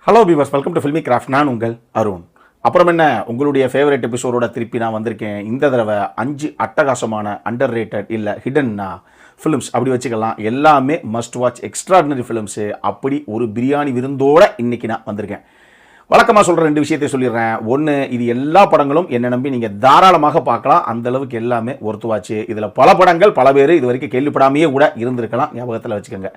Hello beavers, welcome to filmi craft. நான் உங்கள் அருண். அப்புறம் என்ன, உங்களுடைய ஃபேவரட் எபிசோடோட திருப்பி நான் வந்திருக்கேன். இந்த தடவை 5 அட்டகாசமான அண்டர் ரேட்டட் இல்லை ஹிடன்னா ஃபிலிம்ஸ் அப்படி வச்சுக்கலாம். எல்லாமே மஸ்ட் வாட்ச் எக்ஸ்ட்ராடினரி ஃபிலிம்ஸு. அப்படி ஒரு பிரியாணி விருந்தோட இன்றைக்கி நான் வந்திருக்கேன். வழக்கமாக சொல்கிற 2 விஷயத்தை சொல்லிடுறேன். ஒன்று, இது எல்லா படங்களும் என்னை நம்பி நீங்கள் தாராளமாக பார்க்கலாம். அந்தளவுக்கு எல்லாமே ஒர்த்துவாச்சு. இதில் பல படங்கள் பல பேர் இது வரைக்கும் கேள்விப்படாமையே கூட இருந்திருக்கலாம், ஞாபகத்தில் வச்சுக்கோங்க.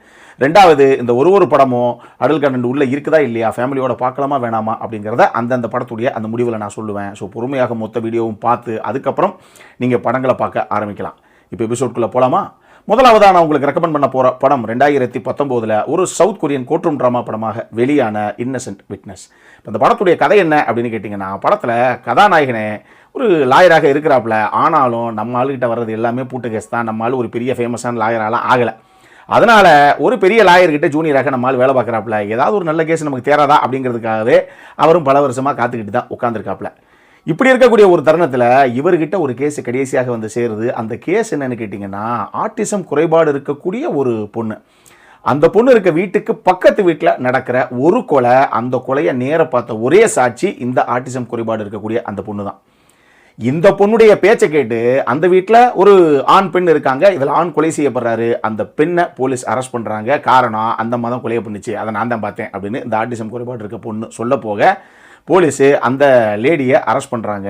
2வது, இந்த ஒரு படமும் அடல் கண்டென்ட் உள்ளே இருக்குதா இல்லையா, ஃபேமிலியோட பார்க்கலாமா வேணாமா அப்படிங்கிறத அந்தந்த படத்துடைய அந்த முடிவில் நான் சொல்லுவேன். ஸோ பொறுமையாக மொத்த வீடியோவும் பார்த்து அதுக்கப்புறம் நீங்கள் படங்களை பார்க்க ஆரம்பிக்கலாம். இப்போ எபிசோட்குள்ளே போகலாமா? முதலாவதாக நான் உங்களுக்கு ரெக்கமெண்ட் பண்ண போகிற படம் 2019 ஒரு சவுத் கொரியன் கோர்ட்ரூம் ட்ராமா படமாக வெளியான இன்னசென்ட் விட்னஸ். இப்போ இந்த படத்துடைய கதை என்ன அப்படின்னு கேட்டிங்கன்னா, படத்தில் கதாநாயகனே ஒரு லாயராக இருக்கிறாப்புல. ஆனாலும் நம்ம ஆளுகிட்ட வர்றது எல்லாமே பூட்டு கேஸ் தான். நம்ம ஆள் ஒரு பெரிய ஃபேமஸான லாயராலாம் ஆகலை. அதனால் ஒரு பெரிய லாயர்கிட்ட ஜூனியராக நம்ம ஆள் வேலை பார்க்குறாப்புல. ஏதாவது ஒரு நல்ல கேஸ் நமக்கு தேராதா அப்படிங்கிறதுக்காகவே அவரும் பல வருஷமாக காத்துக்கிட்டு தான் உட்காந்துருக்காப்புல. இப்படி இருக்கக்கூடிய ஒரு தருணத்தில் இவர்கிட்ட ஒரு கேஸ் கடைசியாக வந்து சேருது. அந்த கேஸ் என்னன்னு கேட்டிங்கன்னா, ஆட்டிசம் குறைபாடு இருக்கக்கூடிய ஒரு பொண்ணு. அந்த பொண்ணு இருக்க வீட்டுக்கு பக்கத்து வீட்டில் நடக்கிற ஒரு கொலை, அந்த கொலையை நேர பார்த்த ஒரே சாட்சி இந்த ஆட்டிசம் குறைபாடு இருக்கக்கூடிய அந்த பொண்ணு தான். இந்த பொண்ணுடைய பேச்சை கேட்டு அந்த வீட்டில் ஒரு ஆண் பெண் இருக்காங்க. இதில் ஆண் கொலை செய்யப்படுறாரு. அந்த பெண்ணை போலீஸ் அரெஸ்ட் பண்ணுறாங்க. காரணம், அந்த மதம் கொலையை பண்ணிச்சு, அதை நான் தான் பார்த்தேன் அப்படின்னு இந்த ஆட்டிசம் குறைபாடு இருக்க பொண்ணு சொல்ல போக போலீஸு அந்த லேடியை அரெஸ்ட் பண்ணுறாங்க.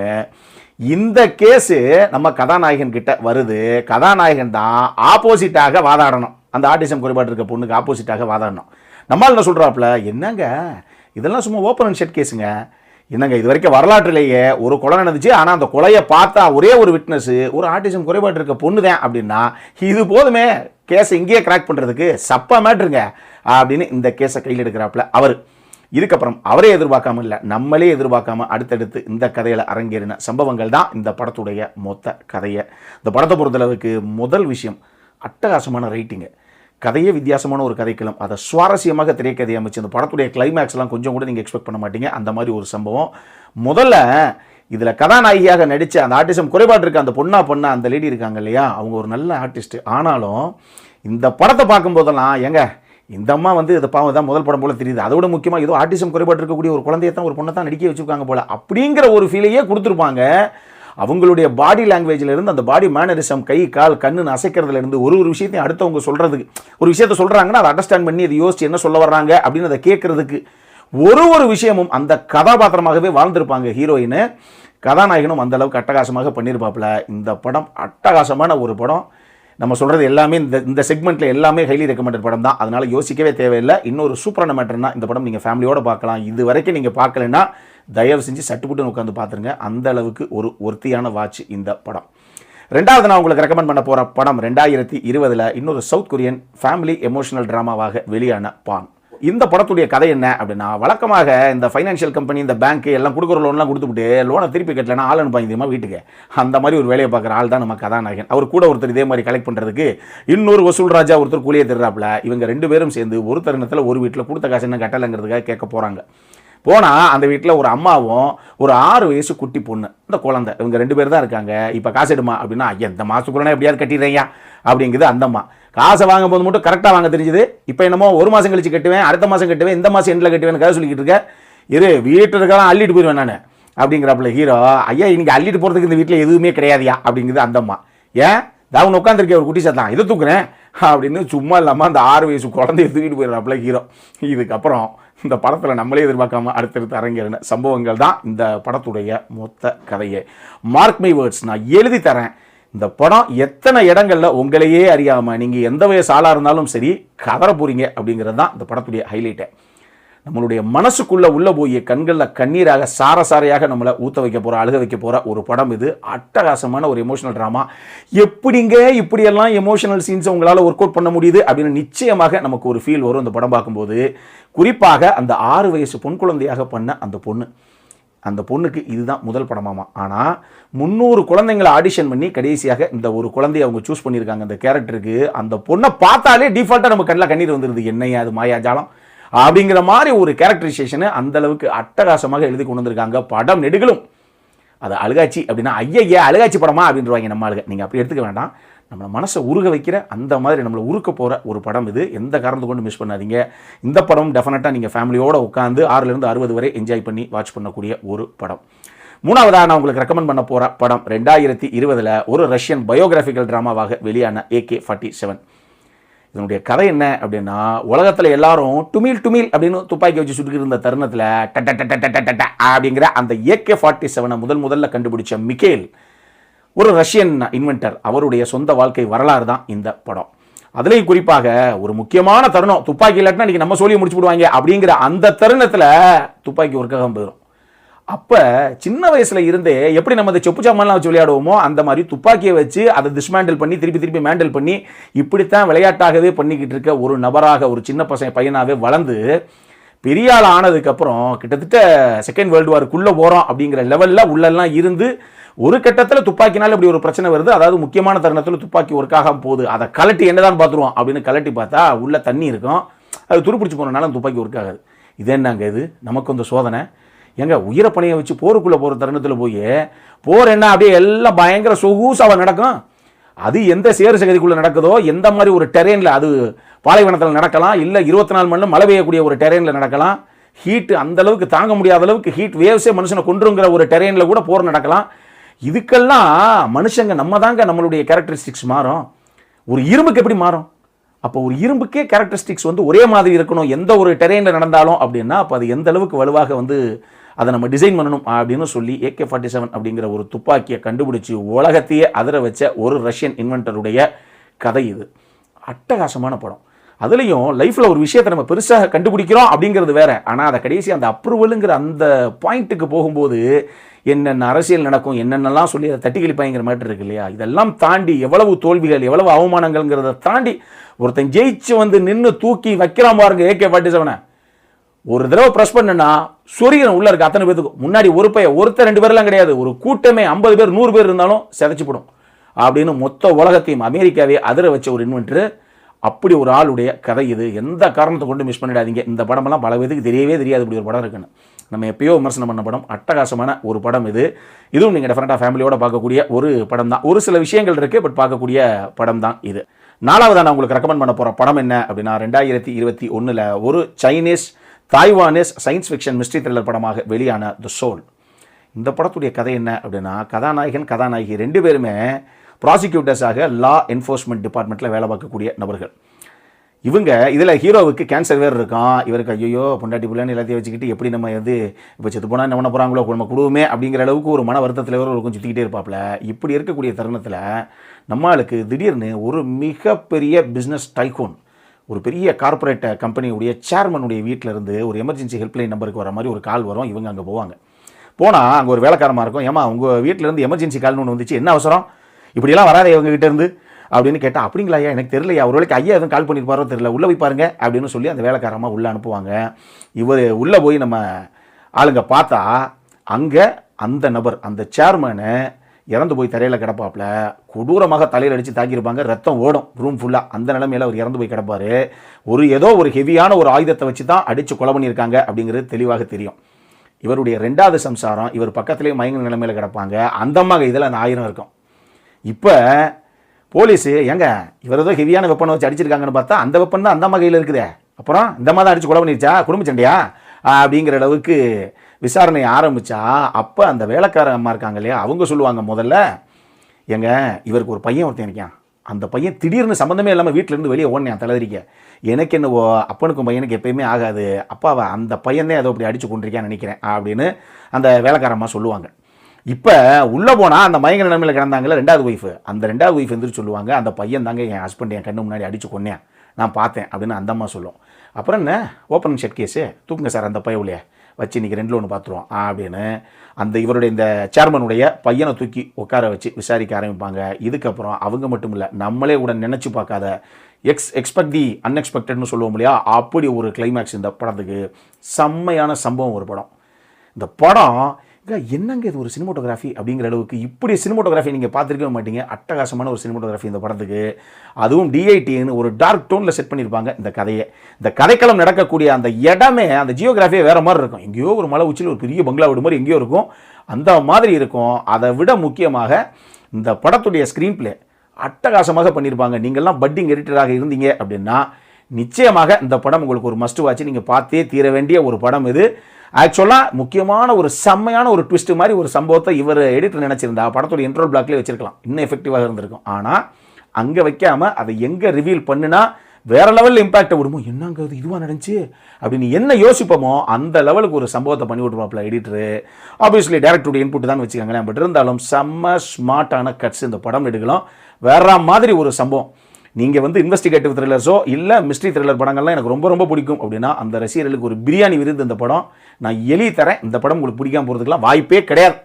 இந்த கேஸு நம்ம கதாநாயகன் கிட்ட வருது. கதாநாயகன் தான் ஆப்போசிட்டாக வாதாடணும். அந்த ஆட்டிசம் குறைபாடு இருக்க பொண்ணுக்கு ஆப்போசிட்டாக வாதாடணும். நம்மளால் என்ன சொல்கிறாப்புல, என்னங்க இதெல்லாம் சும்மா ஓப்பன் அண்ட் ஷட் கேஸுங்க. என்னங்க இது வரைக்கும் வரலாற்றிலேயே ஒரு கொலை நடந்துச்சு, ஆனால் அந்த கொலையை பார்த்தா ஒரே ஒரு விட்னஸ் ஒரு ஆட்டிசம் குறைபாடு இருக்க பொண்ணு தான் அப்படின்னா இது போதுமே கேஸை இங்கேயே கிராக் பண்ணுறதுக்கு, சப்பா மேட்ருங்க அப்படின்னு இந்த கேஸை கையில் எடுக்கிறாப்புல அவர். இதுக்கப்புறம் அவரே எதிர்பார்க்காம இல்லை, நம்மளே எதிர்பார்க்காம அடுத்தடுத்து இந்த கதையில் அரங்கேறின சம்பவங்கள் தான் இந்த படத்துடைய மொத்த கதையை. இந்த படத்தை பொறுத்தளவுக்கு முதல் விஷயம், அட்டகாசமான ரைட்டிங்கு. கதையே வித்தியாசமான ஒரு கதைக்களம். அதை சுவாரஸ்யமாக திரைக்கதை அமைச்சு இந்த படத்துடைய கிளைமேக்ஸ்லாம் கொஞ்சம் கூட நீங்கள் எக்ஸ்பெக்ட் பண்ண மாட்டீங்க. அந்த மாதிரி ஒரு சம்பவம். முதல்ல இதில் கதாநாயகியாக நடித்த அந்த ஆர்டிசம் குறைபாடு இருக்க அந்த பொண்ணா பண்ண அந்த லேடி இருக்காங்க இல்லையா, அவங்க ஒரு நல்ல ஆர்டிஸ்ட்டு. ஆனாலும் இந்த படத்தை பார்க்கும்போதெல்லாம் ஏங்க இந்த அம்மா வந்து இதை பாவம் தான் முதல் படம் போல் தெரியுது. அதோட முக்கியமாக ஏதோ ஆர்டிசம் குறைபாடு இருக்கக்கூடிய ஒரு குழந்தையை தான் ஒரு பொண்ணை தான் நடிக்க வச்சுருக்காங்க போல் அப்படிங்கிற ஒரு ஃபீலையே கொடுத்துருப்பாங்க. அவங்களுடைய பாடி லாங்குவேஜிலேருந்து அந்த பாடி மேனரிசம், கை கால் கண்ணுன்னு அசைக்கிறதுலேருந்து ஒரு விஷயத்தையும் அடுத்தவங்க சொல்கிறதுக்கு, ஒரு விஷயத்தை சொல்கிறாங்கன்னா அதை அண்டர்ஸ்டாண்ட் பண்ணி அதை யோசிச்சு என்ன சொல்ல வர்றாங்க அப்படின்னு அதை கேட்குறதுக்கு ஒரு விஷயமும் அந்த கதாபாத்திரமாகவே வாழ்ந்திருப்பாங்க ஹீரோயின். கதாநாயகனும் அந்த அளவுக்கு அட்டகாசமாக பண்ணியிருப்பாப்புல. இந்த படம் அட்டகாசமான ஒரு படம். நம்ம சொல்கிறது எல்லாமே இந்த செக்மெண்ட்டில் எல்லாமே ஹைலி ரெக்கமெண்டட் படம் தான். அதனால் யோசிக்கவே தேவையில்லை. இன்னொரு சூப்பரான மேட்டர்னா இந்த படம் நீங்கள் ஃபேமிலியோடு பார்க்கலாம். இது வரைக்கும் நீங்கள் பார்க்கலன்னா தயவு செஞ்சு சட்டுப்புட்டுன்னு உட்காந்து பார்த்துருங்க. அந்த அளவுக்கு ஒரு ஒர்த்தியான வாட்ச் இந்த படம். 2வது நான் உங்களுக்கு ரெக்கமெண்ட் பண்ண போகிற படம் 2020 இன்னொரு சவுத் கொரியன் ஃபேமிலி எமோஷனல் ட்ராமாவாக வெளியான பான். இந்த படத்துடைய கதை என்ன அப்படின்னா, வழக்கமாக இந்த ஃபைனான்ஷியல் கம்பெனி, இந்த பேங்க்கு எல்லாம் கொடுக்குற லோன்லாம் கொடுத்துட்டு லோனை திருப்பி கட்டலைன்னா ஆள் அனுப்பாங்க தெரியுமா வீட்டுக்கு. அந்த மாதிரி ஒரு வேலையை பார்க்குற ஆள் தான் நம்ம கதாநாயகன். அவர் கூட ஒருத்தர் இதே மாதிரி கலெக்ட் பண்ணுறதுக்கு இன்னொரு வசூல் ராஜா ஒருத்தர் கூலியை தர்றாப்புல. இவங்க 2 பேரும் சேர்ந்து ஒரு தருணத்தில் ஒரு வீட்டில் கொடுத்த காசு என்ன கட்டலைங்கிறதுக்காக கேட்க போகிறாங்க. போனால் அந்த வீட்டில் ஒரு அம்மாவும் ஒரு 6 வயசு குட்டி பொண்ணு, இந்த குழந்தை, இவங்க 2 பேர் தான் இருக்காங்க. இப்போ காசு எடுமா அப்படின்னா, ஐயா இந்த மாதத்துக்குள்ளே எப்படியாவது கட்டிடுறீங்க அப்படிங்குது அந்த அம்மா. காசை வாங்கும் போது மட்டும் கரெக்டாக வாங்க தெரிஞ்சுது. இப்போ என்னமோ 1 மாதம் கழிச்சு கட்டுவேன், அடுத்த மாதம் கட்டுவேன், இந்த மாதம் எண்டில் கட்டுவேன் கதை சொல்லிக்கிட்டு இருக்கேன். வீட்டில் இருக்கலாம் அள்ளிட்டு போயிடுவேன் நான் அப்படிங்கிறப்பல ஹீரோ, ஐயா இன்னைக்கு அள்ளிட்டு போகிறதுக்கு இந்த வீட்டில் எதுவுமே கிடையாதியா அப்படிங்குது அந்த அம்மா. ஏன் தாவன் உட்காந்துருக்கேன் ஒரு குட்டி சத்தான், இதை தூக்குறேன் அப்படின்னு சும்மா இல்லாமல் அந்த 6 வயசு குழந்தைய தூக்கிட்டு போயிடுறாப்புல ஹீரோ. இதுக்கப்புறம் இந்த படத்தில் நம்மளே எதிர்பார்க்காம அடுத்தடுத்து அரங்கேறின சம்பவங்கள் தான் இந்த படத்துடைய மொத்த கதையே. மார்க் மை வேர்ட்ஸ், நான் எழுதி தரேன். இந்த படம் எத்தனை இடங்களில் உங்களையே அறியாமல் நீங்கள் எந்த வயசு ஆளாக இருந்தாலும் சரி கதற போகிறீங்க அப்படிங்கிறது தான் இந்த படத்துடைய ஹைலைட்டே. நம்மளுடைய மனசுக்குள்ளே உள்ளே போய் கண்களில் கண்ணீராக சாரையாக நம்மளை ஊற்ற வைக்க போகிற, அழுக வைக்க போகிற ஒரு படம் இது. அட்டகாசமான ஒரு எமோஷனல் ட்ராமா. எப்படிங்க இப்படியெல்லாம் எமோஷனல் சீன்ஸை உங்களால் ஒர்க் அவுட் பண்ண முடியுது அப்படின்னு நிச்சயமாக நமக்கு ஒரு ஃபீல் வரும் இந்த படம் பார்க்கும்போது. குறிப்பாக அந்த 6 வயசு பொன் குழந்தையாக பண்ண அந்த பொண்ணுக்கு இதுதான் முதல் படமாமா. ஆனால் 300 குழந்தைங்களை ஆடிஷன் பண்ணி கடைசியாக இந்த ஒரு குழந்தைய அவங்க சூஸ் பண்ணியிருக்காங்க அந்த கேரக்டருக்கு. அந்த பொண்ணை பார்த்தாலே டிஃபால்ட்டாக நம்ம கண்ணில் கண்ணீர் வந்துடுது. என்னையா அது மாயாஜாலம் அப்படிங்கிற மாதிரி ஒரு கேரக்டரைசேஷனை அந்த அளவுக்கு அட்டகாசமாக எழுதி கொண்டு வந்திருக்காங்க. படம் நெடுகளும் அது அழுகாட்சி அப்படின்னா ஐயா அழுகாட்சி படமா அப்படின்றவாங்க நம்ம ஆளுங்க. நீங்கள் அப்படி எடுத்துக்க வேண்டாம். நம்மளை மனசை உருக வைக்கிற அந்த மாதிரி நம்மளை உருக்க போகிற ஒரு படம் இது. எந்த காரணத்தை கொண்டு மிஸ் பண்ணாதீங்க. இந்த படம் டெஃபினட்டாக நீங்கள் ஃபேமிலியோடு உட்காந்து 6லேருந்து 60 வரை என்ஜாய் பண்ணி வாட்ச் பண்ணக்கூடிய ஒரு படம். மூணாவதாக நான் உங்களுக்கு ரெக்கமெண்ட் பண்ண போகிற படம் 2020 ஒரு ரஷ்யன் பயோகிராஃபிக்கல் ட்ராமாவாக வெளியான AK-47. இதனுடைய கதை என்ன அப்படின்னா, உலகத்தில் எல்லாரும் டுமில் அப்படின்னு துப்பாக்கி வச்சு சுட்டுக்கிட்டு இருந்த தருணத்தில் அப்படிங்கிற அந்த AK-47 முதல்ல கண்டுபிடிச்ச மிக்கேல் ஒரு ரஷ்யன் இன்வென்டர். அவருடைய சொந்த வாழ்க்கை வரலாறு தான் இந்த படம். அதுலேயும் குறிப்பாக ஒரு முக்கியமான தருணம், துப்பாக்கி இல்லாட்டினா இன்றைக்கி நம்ம சொல்லியை முடிச்சு விடுவாங்க அப்படிங்கிற அந்த தருணத்தில் துப்பாக்கி ஒர்க்காக போயிடும். அப்போ சின்ன வயசில் இருந்தே எப்படி நம்ம இந்த செப்பு சாமான்லாம் வச்சு விளையாடுவோமோ அந்த மாதிரி துப்பாக்கியை வச்சு அதை டிஸ்மேண்டில் பண்ணி திருப்பி மேண்டில் பண்ணி இப்படித்தான் விளையாட்டாகவே பண்ணிக்கிட்டு இருக்க ஒரு நபராக, ஒரு சின்ன பையனாகவே வளர்ந்து பெரிய ஆள் ஆனதுக்கப்புறம் கிட்டத்தட்ட செகண்ட் வேர்ல்டு வாருக்குள்ளே போகிறோம் அப்படிங்கிற லெவலில் உள்ளெல்லாம் இருந்து ஒரு கட்டத்தில் துப்பாக்கினால இப்படி ஒரு பிரச்சனை வருது. அதாவது முக்கியமான தருணத்தில் துப்பாக்கி ஒர்க்காக போகுது. அதை கலட்டி என்னதான் பார்த்துருவோம் அப்படின்னு கலட்டி பார்த்தா உள்ள தண்ணி இருக்கும். அது துருப்பிடிச்சு போனனால துப்பாக்கி ஒர்க் ஆகாது. இது என்னங்க இது, நமக்கு வந்து சோதனை. எங்க உயிரை பணியை வச்சு போருக்குள்ளே போகிற தருணத்தில் போய் போர் என்ன அப்படியே எல்லாம் பயங்கர சொகூசாக நடக்கும். அது எந்த சேறு சகதிக்குள்ளே நடக்குதோ, எந்த மாதிரி ஒரு டெரெயினில், அது பாலைவனத்தில் நடக்கலாம், இல்லை 24 மணி மழை பெய்யக்கூடிய ஒரு டெரெயினில் நடக்கலாம். ஹீட்டு அந்த அளவுக்கு தாங்க முடியாத அளவுக்கு ஹீட் வேவ்ஸே மனுஷனை கொன்றுங்கிற ஒரு டெரெயினில் கூட போர் நடக்கலாம். இதுக்கெல்லாம் மனுஷங்க நம்ம தாங்க நம்மளுடைய கேரக்டரிஸ்டிக்ஸ் மாறும். ஒரு இரும்புக்கு எப்படி மாறும்? அப்போ ஒரு இரும்புக்கே கேரக்டரிஸ்டிக்ஸ் வந்து ஒரே மாதிரி இருக்கணும் எந்த ஒரு டெரெயினில் நடந்தாலும் அப்படின்னா, அப்போ அது எந்த அளவுக்கு வலுவாக வந்து அதை நம்ம டிசைன் பண்ணணும் அப்படின்னு சொல்லி AK-47 அப்படிங்கிற ஒரு துப்பாக்கியை கண்டுபிடிச்சி உலகத்தையே அதிர வச்ச ஒரு ரஷ்யன் இன்வென்டருடைய கதை இது. அட்டகாசமான படம். அதுலேயும் லைஃப்பில் ஒரு விஷயத்தை நம்ம பெருசாக கண்டுபிடிக்கிறோம் அப்படிங்கிறது வேற, ஆனால் அதை கடைசி அந்த அப்ரூவலுங்கிற அந்த பாயிண்ட்டுக்கு போகும்போது என்னென்ன அரசியல் நடக்கும், என்னென்னலாம் சொல்லி அதை தட்டி கழிப்பாங்கிற மாதிரி இருக்கு இல்லையா. இதெல்லாம் தாண்டி எவ்வளவு தோல்விகள், எவ்வளவு அவமானங்கள்ங்கிறத தாண்டி ஒருத்தன் ஜெயிச்சு வந்து நின்று தூக்கி வைக்கலாம் பாருங்க AK-47. ஒரு தடவை ப்ரெஸ் பண்ணுன்னா சொரியன் உள்ள இருக்க அத்தனை பேருக்கு முன்னாடி ஒருத்தர் 2 பேர்லாம் கிடையாது, ஒரு கூட்டமே 50 பேர் 100 பேர் இருந்தாலும் செதைச்சுப்படும் அப்படின்னு மொத்த உலகத்தையும் அமெரிக்காவே அதிர வச்ச ஒரு இன்வென்டர். அப்படி ஒரு ஆளுடைய கதை இது. எந்த காரணத்தை கொண்டு மிஸ் பண்ணிடாதீங்க. இந்த படமெல்லாம் பல பேருக்கு தெரியவே தெரியாது இப்படி ஒரு படம் இருக்குன்னு. நம்ம எப்பயோ விமர்சனம் பண்ண படம், அட்டகாசமான ஒரு படம் இது. இதுவும் நீங்கள் டெஃபினட்டாக ஃபேமிலியோட பார்க்கக்கூடிய ஒரு படம் தான். ஒரு சில விஷயங்கள் இருக்குது, பட் பார்க்கக்கூடிய படம் தான் இது. நாலாவதாக நான் உங்களுக்கு ரெக்கமெண்ட் பண்ண போகிற படம் என்ன அப்படின்னா, 2021 ஒரு Chinese தாய்வானீஸ் science fiction mystery thriller படமாக வெளியான தி சோல். இந்த படத்துடைய கதை என்ன அப்படின்னா, கதாநாயகி 2 பேருமே ப்ராசிக்யூட்டர்ஸாக லா என்ஃபோர்ஸ்மெண்ட் டிபார்ட்மெண்ட்டில் வேலை பார்க்கக்கூடிய நபர்கள். இவங்க இதில் ஹீரோவுக்கு கேன்சர் வேறு இருக்கான். இவருக்கு ஐயோ பொண்டாட்டி பிள்ளைன்னு எல்லாத்தையும் வச்சுக்கிட்டு எப்படி நம்ம வந்து இப்போ செத்து போனால் என்ன பண்ண போகிறாங்களோ, நம்ம குடும்பமே அப்படிங்கிற அளவுக்கு ஒரு மன வருத்தத்தில் ஒரு கொஞ்சம் சுற்றிக்கிட்டே இருப்பாப்புல. இப்படி இருக்கக்கூடிய தருணத்தில் நம்மளுக்கு திடீர்னு ஒரு மிகப்பெரிய பிஸ்னஸ் டைகூன், ஒரு பெரிய கார்ப்பரேட் கம்பெனியுடைய சேர்மனுடைய வீட்டில் இருந்து ஒரு எமர்ஜென்சி ஹெல்ப்லைன் நம்பருக்கு வர மாதிரி ஒரு கால் வரும். இவங்க அங்கே போவாங்க. போனால் அங்கே ஒரு வேலைக்காரமாக இருக்கும். ஏமா உங்கள் வீட்டிலேருந்து எமர்ஜென்சி கால்னு ஒன்று வந்துச்சு, என்ன அவசரம், இப்படியெல்லாம் வராது இவங்ககிட்ட இருந்து அப்படின்னு கேட்டால், அப்படிங்களா ஐயா, எனக்கு தெரியலையா, ஒரு வேளைக்கு ஐயா எதுவும் கால் பண்ணியிருப்பாரோ தெரியல, உள்ளே போய் பாருங்க அப்படின்னு சொல்லி அந்த வேலைக்காரமாக உள்ளே அனுப்புவாங்க. இவர் உள்ளே போய் நம்ம ஆளுங்க பார்த்தா அங்கே அந்த நபர், அந்த சேர்மனு இறந்து போய் தரையில் கிடப்பாப்புல. கொடூரமாக தலையில் அடித்து தாக்கியிருப்பாங்க, ரத்தம் ஓடும் ரூம் ஃபுல்லாக. அந்த நிலைமையில் அவர் இறந்து போய் கிடப்பார். ஏதோ ஒரு ஹெவியான ஒரு ஆயுதத்தை வச்சு தான் அடித்து கொலை பண்ணியிருக்காங்க அப்படிங்கிறது தெளிவாக தெரியும். இவருடைய 2வது சம்சாரம் இவர் பக்கத்துலேயே மயங்கிற நிலைமையில் கிடப்பாங்க. அந்த அம்மா இதில் அந்த 1000 இருக்கும். இப்போ போலீஸு எங்க இவர் ஏதோ ஹெவியான வெப்பனை வச்சு அடிச்சிருக்காங்கன்னு பார்த்தா அந்த வெப்பன் தான் அந்த அம்மா கையில் இருக்குதே, அப்புறம் இந்த மாதிரி தான் அடித்து கொலை பண்ணிருச்சா, குடும்ப சண்டையா அப்படிங்கிற அளவுக்கு விசாரணை ஆரம்பித்தா, அப்போ அந்த வேலைக்கார அம்மா இருக்காங்க இல்லையா, அவங்க சொல்லுவாங்க முதல்ல, எங்க இவருக்கு ஒரு பையன் ஒருத்தன் இருக்கான், அந்த பையன் திடீர்னு சம்மந்தமே இல்லாமல் வீட்டிலேருந்து வெளியே ஓடினான் தலைவரிக்க, எனக்கு என்னவோ அப்பனுக்கும் பையனுக்கு எப்பயுமே ஆகாது, அப்பாவை அந்த பையனே அதை அப்படி அடித்து கொண்டிருக்கான்னு நினைக்கிறேன் அப்படின்னு அந்த வேலைக்காரம்மா சொல்லுவாங்க. இப்போ உள்ளே போனால் அந்த மயங்கர நிலைமையில் கிடந்தாங்களே 2வது ஒய்ஃபு, அந்த 2வது ஒய்ஃப் எந்திரிச்சு சொல்லுவாங்க, அந்த பையன் தாங்க என் ஹஸ்பண்ட் என் கண்ணு முன்னாடி அடித்து கொன்னேன், நான் பார்த்தேன் அப்படின்னு அந்த அம்மா சொல்லும். அப்புறம் என்ன ஓப்பன் ஷெட் கேஸு, தூக்குங்க சார் அந்த பையவுலையே வச்சு இன்றைக்கி 2ல் 1 பார்த்துருவோம் அப்படின்னு அந்த இவருடைய இந்த சேர்மனுடைய பையனை தூக்கி உட்கார வச்சு விசாரிக்க ஆரம்பிப்பாங்க. இதுக்கப்புறம் அவங்க மட்டும் இல்லை, நம்மளே கூட நினச்சி பார்க்காத எக்ஸ்பெக்ட் தி அன்எக்ஸ்பெக்டட்னு சொல்லுவோம் இல்லையா, அப்படி ஒரு கிளைமேக்ஸ் இந்த படத்துக்கு. செம்மையான சம்பவம் ஒரு படம். இந்த படம் என்னங்க இது ஒரு சினிமோட்டோகிராஃபி அப்படிங்கிற அளவுக்கு, இப்படி சினிமோட்டோகிராஃபி நீங்கள் பார்த்துருக்கவே மாட்டீங்க. அட்டகாசமான ஒரு சினிமோட்டோகிராஃபி இந்த படத்துக்கு. அதுவும் DITன்னு ஒரு டார்க் டோனில் செட் பண்ணியிருப்பாங்க இந்த கதையை. இந்த கதைக்களம் நடக்கக்கூடிய அந்த இடமே, அந்த ஜியோகிராஃபியே வேறு மாதிரி இருக்கும். எங்கேயோ ஒரு மலை உச்சியில் ஒரு பெரிய பங்களா வீடு மாதிரி எங்கேயோ இருக்கும், அந்த மாதிரி இருக்கும். அதை விட முக்கியமாக இந்த படத்துடைய ஸ்க்ரீன் பிளே அட்டகாசமாக பண்ணியிருப்பாங்க. நீங்கள்லாம் பட்டிங் எடிட்டராக இருந்தீங்க அப்படின்னா நிச்சயமாக இந்த படம் உங்களுக்கு ஒரு மஸ்ட் வாட்ச், நீங்கள் பார்த்தே தீர வேண்டிய ஒரு படம் இது. ஆக்சுவலாக முக்கியமான ஒரு செம்மையான ஒரு ட்விஸ்ட் மாதிரி ஒரு சம்பவத்தை இவர் எடிட்டர் நினச்சிருந்தா படத்தோட இன்ட்ரோல் பிளாக்லேயே வச்சிருக்கலாம், இன்னும் எஃபெக்டிவாக இருந்திருக்கும். ஆனால் அங்கே வைக்காமல் அதை எங்கே ரிவீல் பண்ணுனா வேற லெவலில் இம்பாக்டை விடுமோ, என்னங்க அது இதுவாக நடந்துச்சு அப்படின்னு என்ன யோசிப்போமோ அந்த லெவலுக்கு ஒரு சம்பவத்தை பண்ணி விட்டுருவாப்ல எடிட்டரு. ஆப்வியஸ்லி டேரக்டருடைய இன்புட் தான் வச்சுக்கோங்களேன். பட் இருந்தாலும் செம்ம ஸ்மார்ட்டான கட்ஸ் இந்த படம் எடுக்கலாம். வேற மாதிரி ஒரு சம்பவம். நீங்கள் வந்து இன்வெஸ்டிகேட்டிவ் த்ரில்லர்ஸோ இல்லை மிஸ்ட்ரி த்ரில்லர் படங்கள்லாம் எனக்கு ரொம்ப ரொம்ப பிடிக்கும் அப்படின்னா அந்த ரசிகர்களுக்கு ஒரு பிரியாணி விருந்து இந்த படம். நான் எழுதி தரேன், இந்த படம் உங்களுக்கு பிடிக்காம போகிறதுக்கெல்லாம் வாய்ப்பே கிடையாது.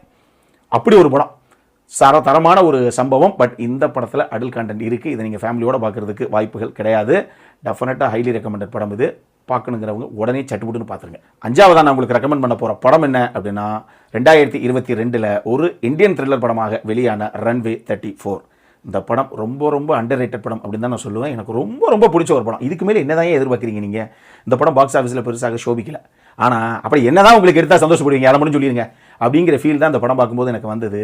அப்படி ஒரு படம், தரமான ஒரு சம்பவம். பட் இந்த படத்தில் அடல்ட் கண்டென்ட் இருக்குது. இதை நீங்கள் ஃபேமிலியோடு பார்க்குறதுக்கு வாய்ப்புகள் கிடையாது. டெஃபினட்டாக ஹைலி ரெக்கமெண்டட் படம் இது. பார்க்கணுங்கிறவங்க உடனே சட்டுப்புட்டுன்னு பார்த்துருங்க. அஞ்சாவதாக நான் உங்களுக்கு ரெக்கமெண்ட் பண்ண போகிற படம் என்ன அப்படின்னா 2022 ஒரு இந்தியன் த்ரில்லர் படமாக வெளியான ரன்வே 34. இந்த படம் ரொம்ப ரொம்ப அண்டர் ரேட்டட் படம் அப்படின்னு தான் நான் சொல்லுவேன். எனக்கு ரொம்ப ரொம்ப பிடிச்ச ஒரு படம். இதுக்கு மேலே என்ன தான் எதிர்பார்க்குறீங்க நீங்கள்? இந்த படம் பாக்ஸ் ஆஃபீஸில் பெருசாக ஷோபிக்கல, ஆனால் அப்படி என்ன தான் உங்களுக்கு எடுத்தால் சந்தோஷப்படுவீங்க, அதை மட்டும் சொல்லிடுங்க அப்படிங்கிற ஃபீல் தான் இந்த படம் பார்க்கும்போது எனக்கு வந்தது.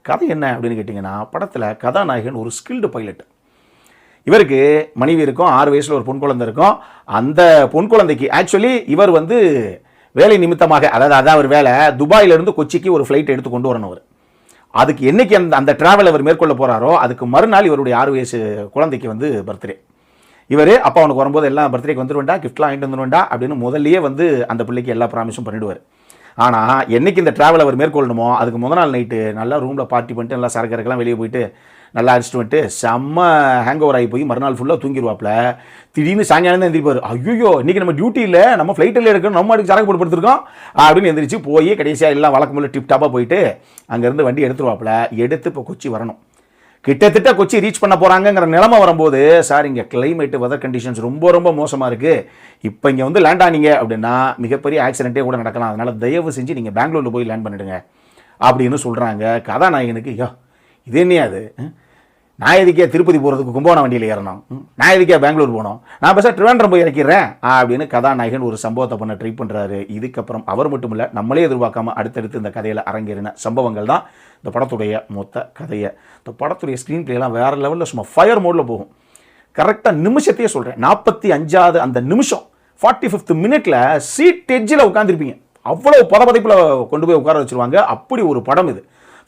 கதை என்ன அப்படின்னு கேட்டிங்கன்னா, படத்தில் கதாநாயகன் ஒரு ஸ்கில்டு பைலட். இவருக்கு மனைவி இருக்கும், 6 வயசில் ஒரு பொன் குழந்தை இருக்கும். அந்த பொன் குழந்தைக்கு ஆக்சுவலி இவர் வந்து வேலை நிமித்தமாக, அதாவது அவர் வேலை துபாயிலிருந்து கொச்சிக்கு ஒரு ஃப்ளைட் எடுத்து கொண்டு வரணும். அவர் அதுக்கு என்னைக்கு அந்த டிராவல் அவர் மேற்கொள்ள போகிறாரோ அதுக்கு மறுநாள் இவருடைய 6 வயசு குழந்தைக்கு வந்து பர்த்டே. இவர் அப்பா அவனுக்கு வரும்போது எல்லாம் பர்த்டேக்கு வந்துடுவேண்டா, கிஃப்ட்லாம் வாங்கிட்டு வந்துடுவேண்டா அப்படின்னு முதல்லையே வந்து அந்த பிள்ளைக்கு எல்லா ப்ராமிஸும் பண்ணிவிடுவார். ஆனால் என்னைக்கு இந்த டிராவல் அவர் மேற்கொள்ளணுமோ அதுக்கு முதல் நாள் நைட்டு நல்லா ரூமில் பார்ட்டி பண்ணிட்டு நல்லா சரக்கரெல்லாம் வெளியே போயிட்டு நல்லா அடிச்சுட்டு வந்துட்டு செம்ம ஹேங் ஓவர் ஆகி போய் மறுநாள் ஃபுல்லாக தூங்கிடுவாப்பில். திடீர்னு சாயங்காலம் தான் எந்திரிப்பார். ஐயோ இன்றைக்கி நம்ம டியூட்டியில் நம்ம ஃப்ளைட்டில் இருக்கணும், நம்ம அதுக்கு சரக்கு போட்டு படுத்துருக்கோம் அப்படின்னு எந்திரிச்சு போய் கடைசியாக எல்லாம் வழக்கம் போல டிப் டாப்பாக போயிட்டு அங்கேருந்து வண்டி எடுத்துருவாப்பில். எடுத்து இப்போ கொச்சி வரணும். கிட்டத்தட்ட கொச்சி ரீச் பண்ண போகிறாங்கங்கிற நிலைமை வரும்போது, சார் இங்கே கிளைமேட்டு வெதர் கண்டிஷன்ஸ் ரொம்ப ரொம்ப மோசமாக இருக்குது, இப்போ இங்கே வந்து லேண்ட் ஆனீங்க அப்படின்னா மிகப்பெரிய ஆக்சிடென்ட்டே கூட நடக்கலாம், அதனால் தயவு செஞ்சு நீங்கள் பெங்களூரில் போய் லேண்ட் பண்ணிவிடுங்க அப்படின்னு சொல்கிறாங்க. கதாநாயகனுக்கு ஐயோ இது என்னையா அது, நான் எதுக்கே திருப்பதி போகிறதுக்கு கும்பகோணம் வண்டியில் ஏறணும், நான் எதுக்கே பெங்களூர் போகணும், நான் பேச ட்ரிவாண்ட்ரம் போய் இறக்கிறேன் அப்படின்னு கதாநாயகன் ஒரு சம்பவத்தை பண்ண ட்ரை பண்ணுறாரு. இதுக்கப்புறம் அவர் மட்டும் இல்லை, நம்மளே எதிர்பார்க்காம அடுத்தடுத்து இந்த கதையில் அரங்கேறின சம்பவங்கள் தான் இந்த படத்துடைய மொத்த கதையை. இந்த படத்துடைய ஸ்க்ரீன் பிளேலாம் வேறு லெவலில் சும்மா ஃபயர் மோடில் போகும். கரெக்டாக நிமிஷத்தையே சொல்கிறேன், 45வது அந்த நிமிஷம் 45th மினிட்ல சீட் எட்ஜில் உட்காந்துருப்பீங்க. அவ்வளோ பதப்பதைப்பில் கொண்டு போய் உட்கார வச்சுருவாங்க. அப்படி ஒரு படம் இது.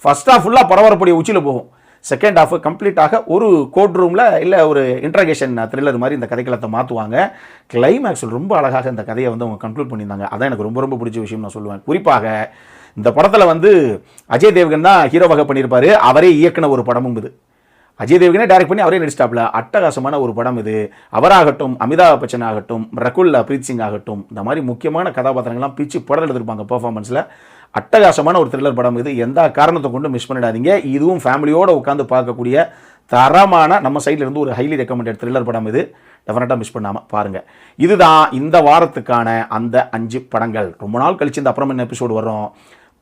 ஃபர்ஸ்ட் ஹாஃப் ஃபுல்லாக பரபரப்புடைய உச்சியில் போகும். செகண்ட் ஹாஃப் கம்ப்ளீட்டாக ஒரு கோர்ட் ரூமில் இல்லை ஒரு இன்ட்ராகேஷன் த்ரில்லர் மாதிரி இந்த கதைக்களத்தை மாற்றுவாங்க. கிளைமேக்ஸில் ரொம்ப அழகாக இந்த கதையை வந்து அவங்க கன்க்ளூட் பண்ணியிருந்தாங்க. அதான் எனக்கு ரொம்ப ரொம்ப பிடிச்ச விஷயம் நான் சொல்லுவேன். குறிப்பாக இந்த படத்தில் வந்து அஜய் தேவ்கன் தான் ஹீரோவாக பண்ணியிருப்பார். அவரே இயக்குன ஒரு படமும் இது. அஜய் தேவ்கனே டைரக்ட் பண்ணி அவரே நடிச்சிட்டாப்ல. அட்டகாசமான ஒரு படம் இது. அவராகட்டும், அமிதாப் பச்சன் ஆகட்டும், ரகுல் பிரீத் சிங் ஆகட்டும், இந்த மாதிரி முக்கியமான கதாபாத்திரங்கள்லாம் பிச்சு படம் எடுத்திருப்பாங்க பெர்ஃபார்மன்ஸில். அட்டகாசமான ஒரு த்ரில்லர் படம் இது. எந்த காரணத்தை கொண்டு மிஸ் பண்ணிடாதீங்க. இதுவும் ஃபேமிலியோடு உட்காந்து பார்க்கக்கூடிய தரமான நம்ம சைடில் இருந்து ஒரு ஹைலி ரெக்கமெண்டட் த்ரில்லர் படம் இது. டெஃபினட்டாக மிஸ் பண்ணாமல் பாருங்கள். இதுதான் இந்த வாரத்துக்கான அந்த 5 படங்கள். ரொம்ப நாள் கழிச்சு இந்த அப்புறம் என்ன எபிசோடு வரும்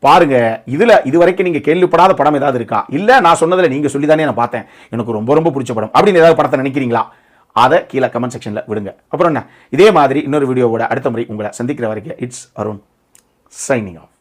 பாருங்க. இதில் இது வரைக்கும் நீங்கள் கேள்விப்படாத படம் ஏதாவது இருக்கா, இல்லை நான் சொன்னதில் நீங்கள் சொல்லி தானே நான் பார்த்தேன் எனக்கு ரொம்ப ரொம்ப பிடிச்ச படம் அப்படின்னு ஏதாவது படத்தை நினைக்கிறீங்களா, அதை கீழே கமெண்ட் செக்ஷனில் விடுங்க. அப்புறம் என்ன, இதே மாதிரி இன்னொரு வீடியோவோட அடுத்த முறை உங்களை சந்திக்கிற வரைக்கும் இட்ஸ் அருண் சைனிங் ஆஃப்.